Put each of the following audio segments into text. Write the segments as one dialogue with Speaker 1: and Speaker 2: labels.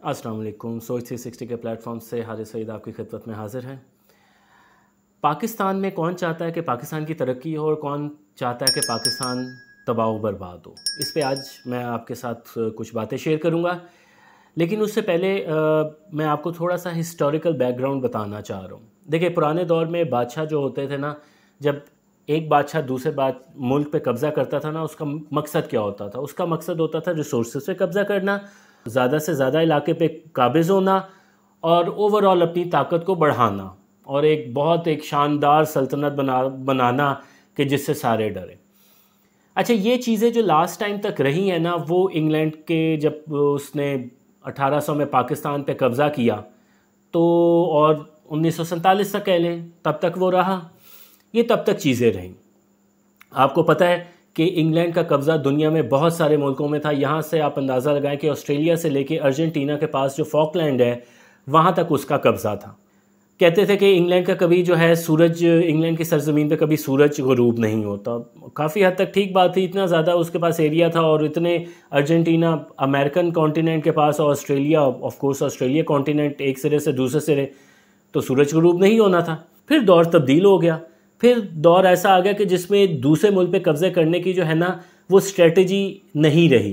Speaker 1: अस्सलाम वालेकुम। सोच 360 के प्लेटफॉर्म से हारिस सईद आपकी खिदमत में हाज़िर है। पाकिस्तान में कौन चाहता है कि पाकिस्तान की तरक्की हो और कौन चाहता है कि पाकिस्तान तबाह व बर्बाद हो। इस पे आज मैं आपके साथ कुछ बातें शेयर करूँगा, लेकिन उससे पहले मैं आपको थोड़ा सा हिस्टोरिकल बैकग्राउंड बताना चाह रहा हूँ। देखिए, पुराने दौर में बादशाह जो होते थे ना, जब एक बादशाह दूसरे मुल्क पे कब्ज़ा करता था ना, उसका मकसद क्या होता था? उसका मकसद होता था रिसोर्सेज पे कब्ज़ा करना, ज़्यादा से ज़्यादा इलाके पे काबिज़ होना और ओवरऑल अपनी ताकत को बढ़ाना और एक शानदार सल्तनत बनाना कि जिससे सारे डरें। अच्छा, ये चीज़ें जो लास्ट टाइम तक रही हैं ना, वो इंग्लैंड के जब उसने 1800 में पाकिस्तान पे कब्ज़ा किया तो, और 1947 तक कह लें, तब तक वो रहा। ये तब तक चीज़ें रहीं। आपको पता है कि इंग्लैंड का कब्ज़ा दुनिया में बहुत सारे मुल्कों में था। यहाँ से आप अंदाज़ा लगाएं कि ऑस्ट्रेलिया से लेके अर्जेंटीना के पास जो फॉकलैंड है, वहाँ तक उसका कब्ज़ा था। कहते थे कि इंग्लैंड का कभी जो है सूरज, इंग्लैंड की सरज़मीन पे कभी सूरज ग़ुरूब नहीं होता। काफ़ी हद तक ठीक बात थी, इतना ज़्यादा उसके पास एरिया था और इतने अर्जेंटीना अमेरिकन कॉन्टिनेंट के पास और Australia, of course Australia continent एक सिरे से दूसरे सिरे, तो सूरज ग़ुरूब नहीं होना था। फिर दौर तब्दील हो गया। फिर दौर ऐसा आ गया कि जिसमें दूसरे मुल्क पे कब्ज़े करने की जो है ना, वो स्ट्रेटजी नहीं रही।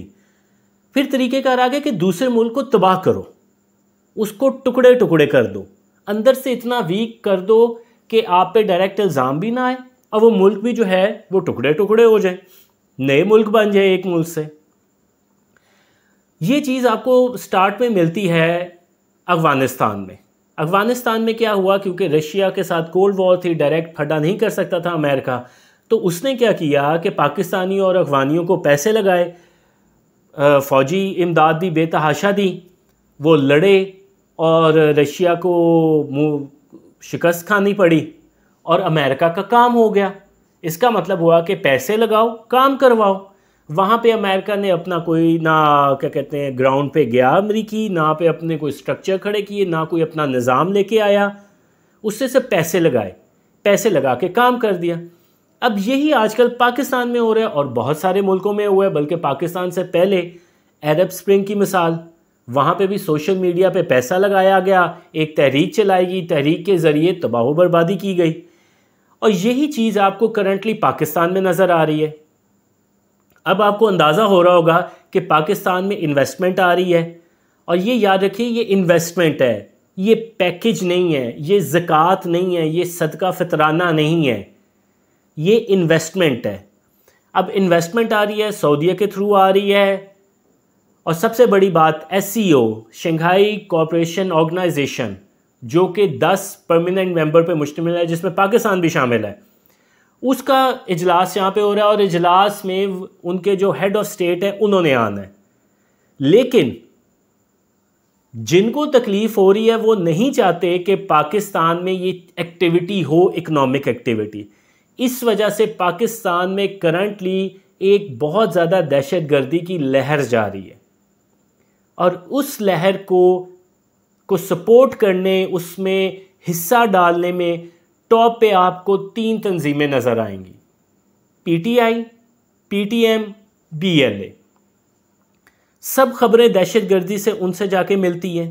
Speaker 1: फिर तरीक़ेकार आ गया कि दूसरे मुल्क को तबाह करो, उसको टुकड़े टुकड़े कर दो, अंदर से इतना वीक कर दो कि आप पे डायरेक्ट इल्ज़ाम भी ना आए और वो मुल्क भी जो है वो टुकड़े टुकड़े हो जाए, नए मुल्क बन जाए एक मुल्क से। ये चीज़ आपको स्टार्ट में मिलती है अफ़गानिस्तान में। अफ़गानिस्तान में क्या हुआ, क्योंकि रशिया के साथ कोल्ड वॉर थी, डायरेक्ट फटा नहीं कर सकता था अमेरिका, तो उसने क्या किया कि पाकिस्तानी और अफ़गानियों को पैसे लगाए, फ़ौजी इमदाद भी बेतहाशा दी, वो लड़े और रशिया को शिकस्त खानी पड़ी और अमेरिका का काम हो गया। इसका मतलब हुआ कि पैसे लगाओ, काम करवाओ। वहाँ पे अमेरिका ने अपना कोई ना, क्या कहते हैं, ग्राउंड पे गया अमरीकी, ना पे अपने कोई स्ट्रक्चर खड़े किए, ना कोई अपना निज़ाम लेके आया, उससे सब पैसे लगाए, पैसे लगा के काम कर दिया। अब यही आजकल पाकिस्तान में हो रहा है और बहुत सारे मुल्कों में हुआ है, बल्कि पाकिस्तान से पहले अरब स्प्रिंग की मिसाल, वहाँ पे भी सोशल मीडिया पे पैसा लगाया गया, एक तहरीक चलाई गई, तहरीक के ज़रिए तबाह व बर्बादी की गई। और यही चीज़ आपको करंटली पाकिस्तान में नज़र आ रही है। अब आपको अंदाज़ा हो रहा होगा कि पाकिस्तान में इन्वेस्टमेंट आ रही है, और ये याद रखिए, ये इन्वेस्टमेंट है, ये पैकेज नहीं है, ये ज़कात नहीं है, ये सदका फितराना नहीं है, ये इन्वेस्टमेंट है। अब इन्वेस्टमेंट आ रही है, सऊदीया के थ्रू आ रही है, और सबसे बड़ी बात SCO, शंघाई कोऑपरेशन ऑर्गेनाइजेशन, जो कि 10 परमानेंट मेंबर पे मुश्तमिल है, जिसमें पाकिस्तान भी शामिल है, उसका इजलास यहाँ पे हो रहा है और इजलास में उनके जो हेड ऑफ स्टेट है उन्होंने आना है। लेकिन जिनको तकलीफ़ हो रही है वो नहीं चाहते कि पाकिस्तान में ये एक्टिविटी हो, इकोनॉमिक एक्टिविटी। इस वजह से पाकिस्तान में करंटली एक बहुत ज़्यादा दहशतगर्दी की लहर जारी है, और उस लहर को सपोर्ट करने, उसमें हिस्सा डालने में टॉप पे आपको 3 तंजीमें नज़र आएंगी: PTI, PTM, BLA। सब खबरें दहशतगर्दी से उनसे जाके मिलती हैं।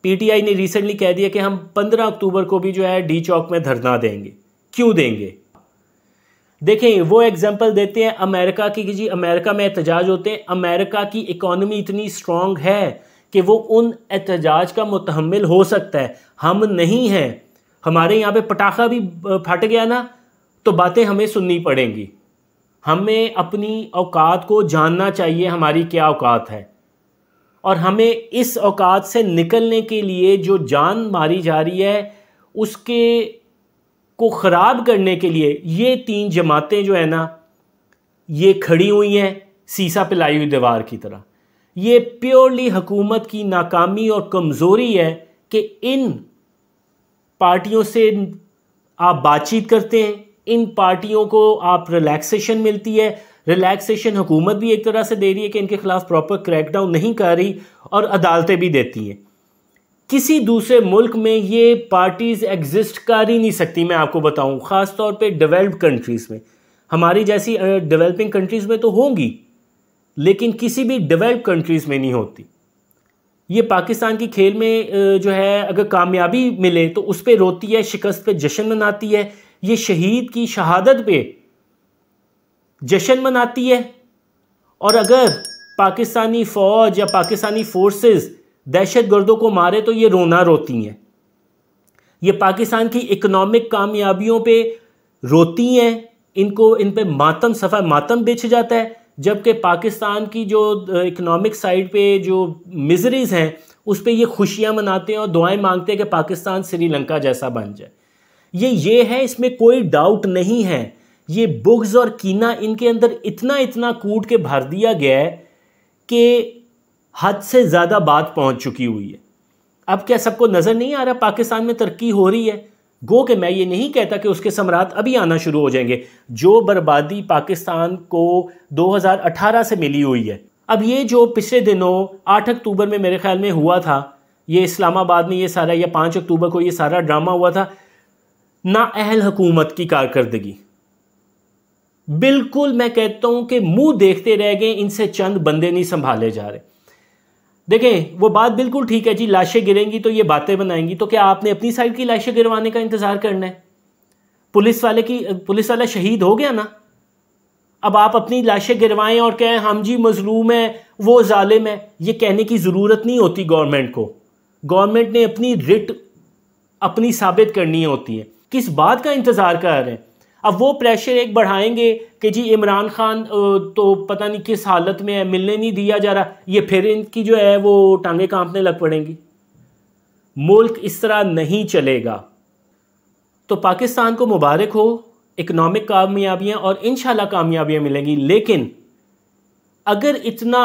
Speaker 1: PTI ने रिसेंटली कह दिया कि हम 15 अक्टूबर को भी जो है डी चौक में धरना देंगे। क्यों देंगे? देखें, वो एग्जाम्पल देते हैं अमेरिका की कि जी अमेरिका में एहतजाज होते हैं। अमेरिका की इकॉनमी इतनी स्ट्रॉन्ग है कि वो उन एहतजाज का मुतहम्मिल हो सकता है, हम नहीं हैं। हमारे यहाँ पे पटाखा भी फट गया ना, तो बातें हमें सुननी पड़ेंगी। हमें अपनी औकात को जानना चाहिए, हमारी क्या औकात है, और हमें इस औकात से निकलने के लिए जो जान मारी जा रही है उसके को ख़राब करने के लिए ये 3 जमातें जो है ना, ये खड़ी हुई हैं सीसा पिलाई हुई दीवार की तरह। ये प्योरली हुकूमत की नाकामी और कमज़ोरी है कि इन पार्टियों से आप बातचीत करते हैं, इन पार्टियों को आप रिलैक्सेशन मिलती है। रिलैक्सेशन हुकूमत भी एक तरह से दे रही है कि इनके खिलाफ प्रॉपर क्रैकडाउन नहीं कर रही, और अदालतें भी देती हैं। किसी दूसरे मुल्क में ये पार्टीज़ एग्जिस्ट कर ही नहीं सकती। मैं आपको बताऊं, ख़ास तौर पे डेवलप्ड कंट्रीज़ में, हमारी जैसी डेवलपिंग कंट्रीज़ में तो होंगी, लेकिन किसी भी डेवलप्ड कंट्रीज़ में नहीं होती। ये पाकिस्तान की खेल में जो है अगर कामयाबी मिले तो उस पर रोती है, शिकस्त पे जश्न मनाती है, ये शहीद की शहादत पे जश्न मनाती है। और अगर पाकिस्तानी फ़ौज या पाकिस्तानी फोर्सेस दहशतगर्दों को मारे तो ये रोना रोती हैं। ये पाकिस्तान की इकोनॉमिक कामयाबियों पे रोती हैं, इनको इन पे मातम सफ़ा मातम बिछ जाता है, जबकि पाकिस्तान की जो इकोनॉमिक साइड पे जो मिजरीज़ हैं उस पे ये खुशियाँ मनाते हैं और दुआएं मांगते हैं कि पाकिस्तान श्रीलंका जैसा बन जाए। ये है, इसमें कोई डाउट नहीं है। ये बुग़्ज़ और कीना इनके अंदर इतना इतना कूट के भर दिया गया है कि हद से ज़्यादा बात पहुंच चुकी हुई है। अब क्या सबको नज़र नहीं आ रहा पाकिस्तान में तरक्की हो रही है? गो कि मैं ये नहीं कहता कि उसके सम्राट अभी आना शुरू हो जाएंगे। जो बर्बादी पाकिस्तान को 2018 से मिली हुई है, अब ये जो पिछले दिनों 8 अक्टूबर में मेरे ख्याल में हुआ था, ये इस्लामाबाद में ये सारा, या 5 अक्टूबर को ये सारा ड्रामा हुआ था, नाअहल हुकूमत की कारकर्दगी। बिल्कुल मैं कहता हूँ कि मुंह देखते रह गए, इनसे चंद बंदे नहीं संभाले जा रहे। देखें, वो बात बिल्कुल ठीक है जी, लाशें गिरेंगी तो ये बातें बनाएंगी, तो क्या आपने अपनी साइड की लाशें गिरवाने का इंतज़ार करना है? पुलिस वाला शहीद हो गया ना, अब आप अपनी लाशें गिरवाएं और कहें हम जी मजलूम है, वो जालिम है। ये कहने की ज़रूरत नहीं होती गवर्नमेंट को। गवर्नमेंट ने अपनी रिट अपनी साबित करनी होती है। किस बात का इंतज़ार कर रहे हैं? अब वो प्रेशर एक बढ़ाएंगे कि जी इमरान खान तो पता नहीं किस हालत में है, मिलने नहीं दिया जा रहा, ये फिर इनकी जो है वो टांगे कांपने लग पड़ेंगी। मुल्क इस तरह नहीं चलेगा। तो पाकिस्तान को मुबारक हो, इकनॉमिक कामयाबियाँ और इंशाल्लाह कामयाबियाँ मिलेंगी। लेकिन अगर इतना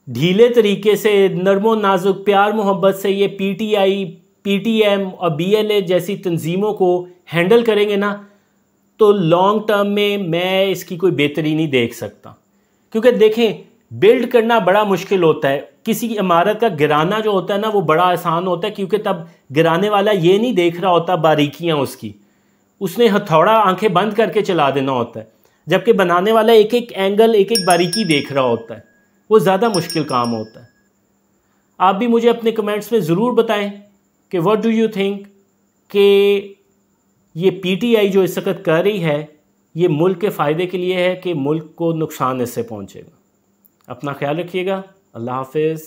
Speaker 1: ढीले तरीके से, नरमो नाजुक प्यार मोहब्बत से ये PTI, PTM और BLA जैसी तंजीमों को हैंडल करेंगे ना, तो लॉन्ग टर्म में मैं इसकी कोई बेहतरी नहीं देख सकता। क्योंकि देखें, बिल्ड करना बड़ा मुश्किल होता है। किसी इमारत का गिराना जो होता है ना, वो बड़ा आसान होता है, क्योंकि तब गिराने वाला ये नहीं देख रहा होता बारीकियां उसकी, उसने हथौड़ा आंखें बंद करके चला देना होता है, जबकि बनाने वाला एक एक एंगल, एक एक बारीकी देख रहा होता है। वो ज़्यादा मुश्किल काम होता है। आप भी मुझे अपने कमेंट्स में ज़रूर बताएं कि व्हाट डू यू थिंक कि ये PTI जो इस वक्त कर रही है, ये मुल्क के फ़ायदे के लिए है कि मुल्क को नुकसान इससे पहुंचेगा। अपना ख्याल रखिएगा। अल्लाह हाफिज़।